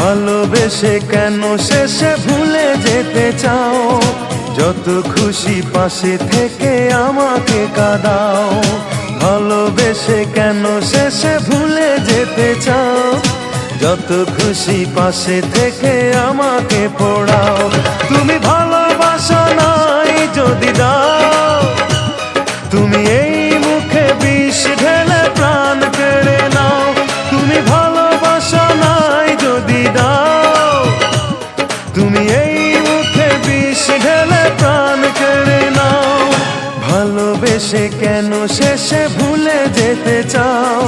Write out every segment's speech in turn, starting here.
ভালোবেসে কেন শেষে ভুলে যেতে চাও? যত খুশি পাশে থেকে আমাকে কাঁদাও। ভালোবেসে কেন শেষে ভুলে যেতে চাও? যত খুশি পাশে থেকে আমাকে পোড়াও। তুমি ভালোবাসা নাই যদি দাও, তুমি এই মুখে বিষ ঢেলে প্রাণ কেড়ে নাও। তুমি ভালোবাসা নাই যদি দাও, তুমি এই মুখে বিষ ঢেলে প্রাণ কেড়ে নাও। ভালোবেসে কেন শেষে ভুলে যেতে চাও?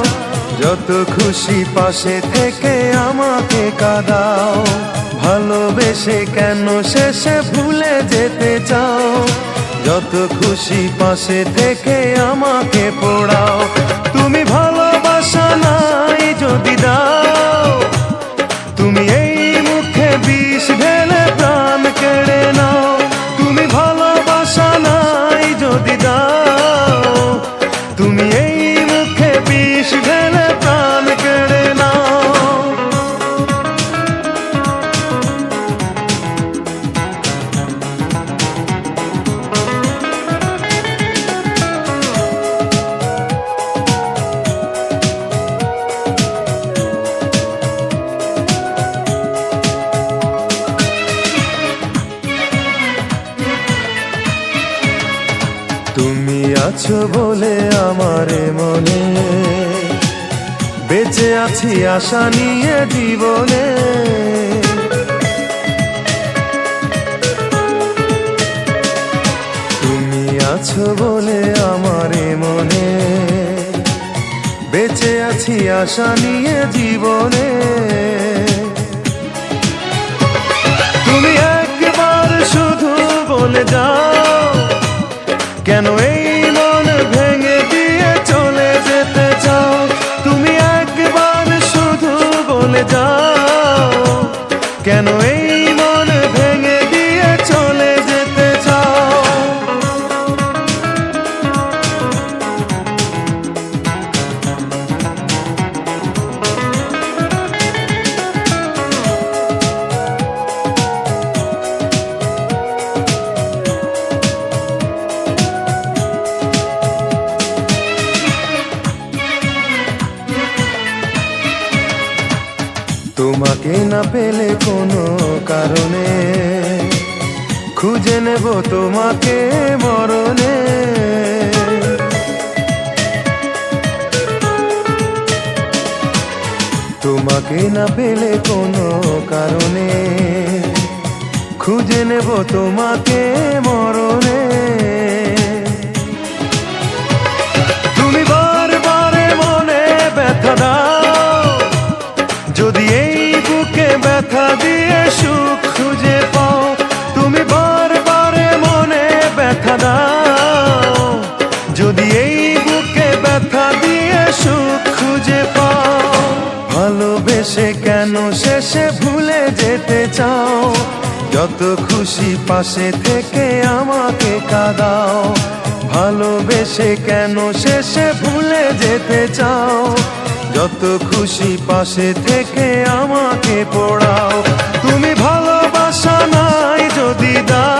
যত খুশি পাশে থেকে আমাকে কাঁদাও। ভালোবেসে কেন শেষে ভুলে যেতে চাও? যত খুশি পাশে থেকে আমাকে পোড়াও। তুমি ভালোবাসা নাই যদি দাও, তুমি এই মুখে বিষ ঢেলে প্রাণ কেড়ে নাও। তুমি ভালোবাসা নাই যদি দাও, তুমি এই মুখে বিষ ঢেলে প্রাণ কেড়ে নাও। তুমি আছো বলে আমার মনে বেঁচে আছি আশা নিয়ে জীবনে। তুমি আছো বলে আমার মনে বেঁচে আছি আশা নিয়ে জীবনে। তুমি একবার শুধু বলে যাও, কেন এই মন ভেঙে দিয়ে চলে যেতে চাও? তুমি একবার শুধু বলে যাও, কেন এই মন ভেঙে দিয়ে চলে যেতে চাও? তোমাকে না পেলে কোনো কারণে খুঁজে নেব তোমাকে মরণে। তোমাকে না পেলে কোনো কারণে খুঁজে নেব তোমাকে মরণে। তুমি বারবারে মনে ব্যথা দাও, যদি এই বুকে ব্যথা দিয়ে সুখ খুঁজে পাও। তুমি বারবারে মনে ব্যথা দাও, যদি এই বুকে ব্যথা দিয়ে সুখ খুঁজে পাও। ভালোবেসে কেন শেষে ভুলে যেতে চাও? যত খুশি পাশে থেকে আমাকে কাঁদাও। ভালোবেসে কেন শেষে ভুলে যেতে চাও? যত খুশি পাশে থেকে আমাকে পোড়াও। তুমি ভালোবাসা নাই যদি দাও,